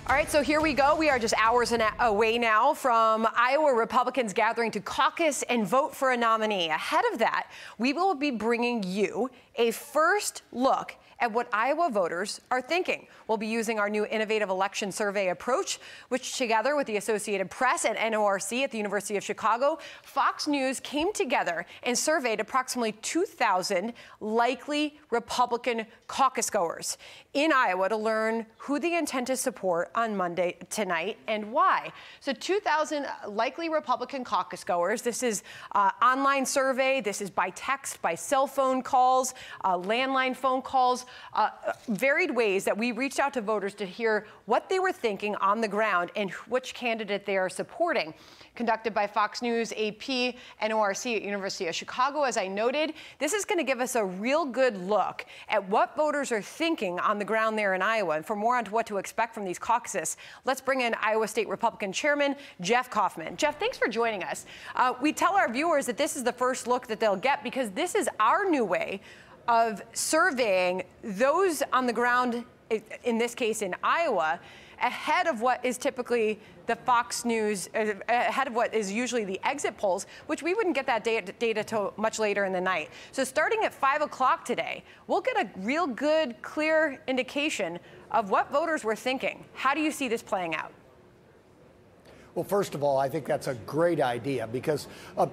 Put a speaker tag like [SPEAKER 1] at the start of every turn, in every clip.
[SPEAKER 1] All right, so here we go. We are just hours away now from Iowa Republicans gathering to caucus and vote for a nominee. Ahead of that, we will be bringing you a first look at what Iowa voters are thinking. We'll be using our new innovative election survey approach, which together with the Associated Press and NORC at the University of Chicago, Fox News came together and surveyed approximately 2,000 likely Republican caucus goers in Iowa to learn who they intend to support on Monday tonight and why. So 2,000 likely Republican caucus goers. This is online survey. This is by text, by cell phone calls, landline phone calls, varied ways that we reached out to voters to hear what they were thinking on the ground and which candidate they are supporting. Conducted by Fox News, AP, NORC at University of Chicago. As I noted, this is going to give us a real good look at what voters are thinking on the ground there in Iowa. And for more on what to expect from these caucuses, let's bring in Iowa State Republican Chairman Jeff Kaufmann. Jeff, thanks for joining us. We tell our viewers that this is the first look that they'll get because this is our new way of surveying those on the ground, in this case in Iowa, ahead of what is typically the Fox News, ahead of what is usually the exit polls, which we wouldn't get that data till much later in the night. So starting at 5 o'clock today, we'll get a real good, clear indication of what voters were thinking. How do you see this playing out?
[SPEAKER 2] Well, first of all, I think that's a great idea because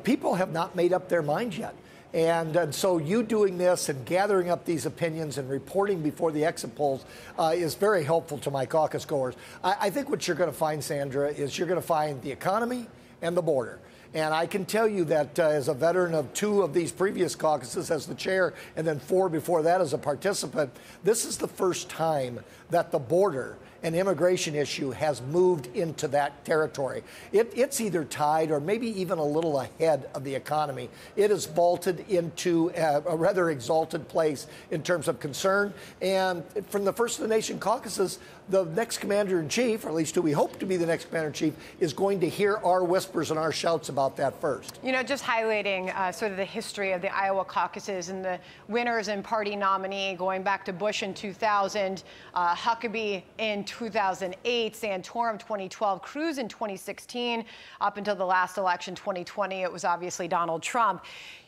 [SPEAKER 2] people have not made up their minds yet. And so you doing this and gathering up these opinions and reporting before the exit polls is very helpful to my caucus goers. I think what you're going to find, Sandra, is you're going to find the economy and the border. And I can tell you that as a veteran of 2 of these previous caucuses as the chair and then 4 before that as a participant, this is the first time that the border and immigration issue has moved into that territory. It's either tied or maybe even a little ahead of the economy. It has vaulted into a rather exalted place in terms of concern. And from the First of the Nation caucuses, the next commander-in-chief, or at least who we hope to be the next commander-in-chief, is going to hear our whispers and our shouts about that first.
[SPEAKER 1] You know, just highlighting sort of the history of the Iowa caucuses and the winners and party nominee going back to Bush in 2000, Huckabee in 2008, Santorum 2012, Cruz in 2016, up until the last election, 2020, it was obviously Donald Trump.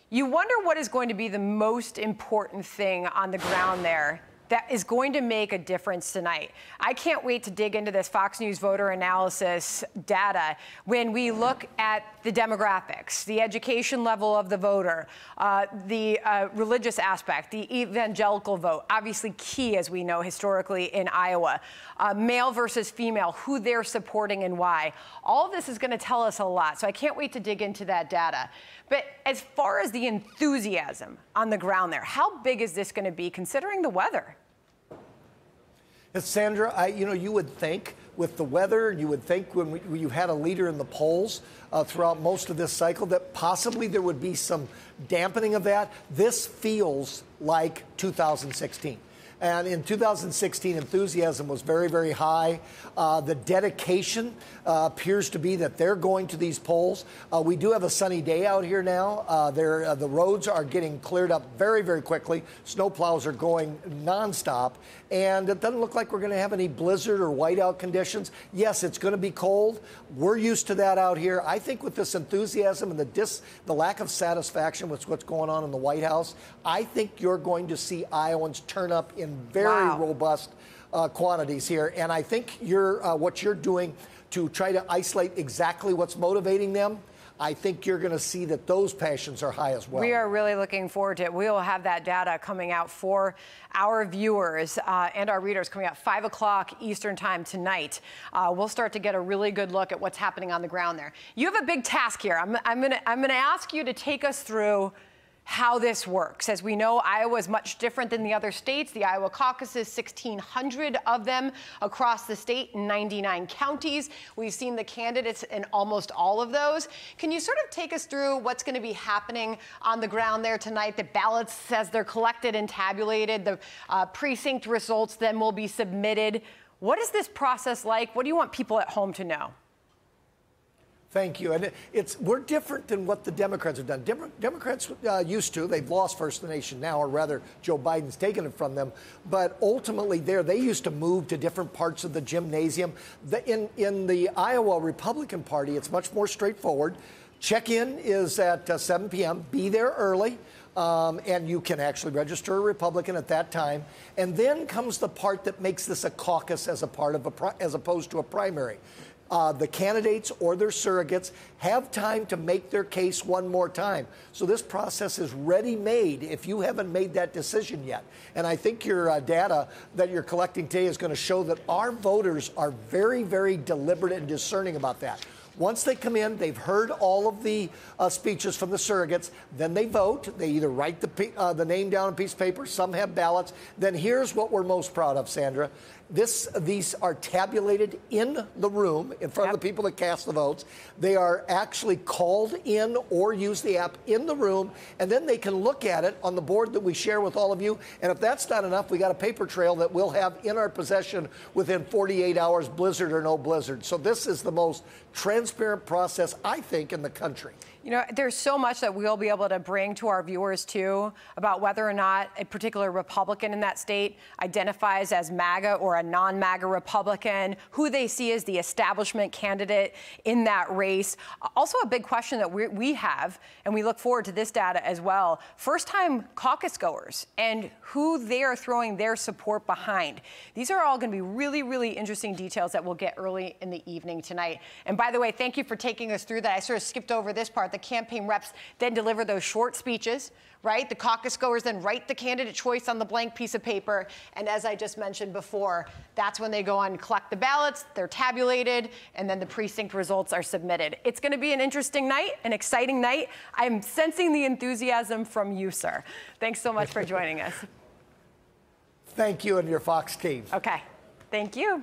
[SPEAKER 1] You wonder what is going to be the most important thing on the ground there that is going to make a difference tonight. I can't wait to dig into this Fox News voter analysis data when we look at the demographics, the education level of the voter, the religious aspect, the evangelical vote, obviously key, as we know, historically in Iowa, male versus female, who they're supporting and why. All of this is going to tell us a lot, so I can't wait to dig into that data. But as far as the enthusiasm on the ground there, how big is this going to be considering the weather?
[SPEAKER 2] Sandra, you would think with the weather, you would think when you had a leader in the polls throughout most of this cycle that possibly there would be some dampening of that. This feels like 2016. And in 2016, enthusiasm was very, very high. The dedication appears to be that they're going to these polls. We do have a sunny day out here now. The roads are getting cleared up very, very quickly. Snowplows are going nonstop. And it doesn't look like we're going to have any blizzard or whiteout conditions. Yes, it's going to be cold. We're used to that out here. I think with this enthusiasm and the lack of satisfaction with what's going on in the White House, I think you're going to see Iowans turn up in very robust quantities here. And I think what you're doing to try to isolate exactly what's motivating them, I think you're going to see that those passions are high as well.
[SPEAKER 1] We are really looking forward to it. We will have that data coming out for our viewers and our readers coming out 5 o'clock Eastern time tonight. We'll start to get a really good look at what's happening on the ground there. You have a big task here. I'm going to ask you to take us through how this works. As we know, Iowa is much different than the other states. The Iowa caucuses, 1,600 of them across the state in 99 counties. We've seen the candidates in almost all of those. Can you sort of take us through what's going to be happening on the ground there tonight? The ballots, as they're collected and tabulated, the precinct results then will be submitted. What is this process like? What do you want people at home to know?
[SPEAKER 2] Thank you. And we're different than what the Democrats have done. Democrats used to. They've lost First the Nation now, or rather, Joe Biden's taken it from them. But ultimately, they used to move to different parts of the gymnasium. In the Iowa Republican Party, it's much more straightforward. Check-in is at 7 p.m. Be there early. And you can actually register a Republican at that time. And then comes the part that makes this a caucus as opposed to a primary. The candidates or their surrogates have time to make their case one more time. So this process is ready-made if you haven't made that decision yet. And I think your data that you're collecting today is going to show that our voters are very, very deliberate and discerning about that. Once they come in, they've heard all of the speeches from the surrogates. Then they vote. They either write the name down on a piece of paper. Some have ballots. Then here's what we're most proud of, Sandra. These are tabulated in the room in front of the people that cast the votes. They are actually called in or use the app in the room, and then they can look at it on the board that we share with all of you. And if that's not enough, we got a paper trail that we'll have in our possession within 48 hours, blizzard or no blizzard. So this is the most transparent process, I think, in the country.
[SPEAKER 1] You know, there's so much that we'll be able to bring to our viewers, too, about whether or not a particular Republican in that state identifies as MAGA or a non-MAGA Republican, who they see as the establishment candidate in that race. Also, a big question that we have, and we look forward to this data as well, first-time caucus goers and who they are throwing their support behind. These are all going to be really, really interesting details that we'll get early in the evening tonight. And by the way, thank you for taking us through that. I sort of skipped over this part. The campaign reps then deliver those short speeches, right? The caucus goers then write the candidate choice on the blank piece of paper. And as I just mentioned before, that's when they go on and collect the ballots, they're tabulated, and then the precinct results are submitted. It's going to be an interesting night, an exciting night. I'm sensing the enthusiasm from you, sir. Thanks so much for joining us.
[SPEAKER 2] Thank you and your Fox team.
[SPEAKER 1] Okay. Thank you.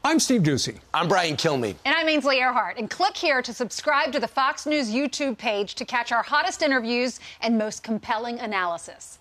[SPEAKER 3] I'm Steve Ducey.
[SPEAKER 4] I'm Brian Kilmeade.
[SPEAKER 5] And I'm Ainsley Earhart. And click here to subscribe to the Fox News YouTube page to catch our hottest interviews and most compelling analysis.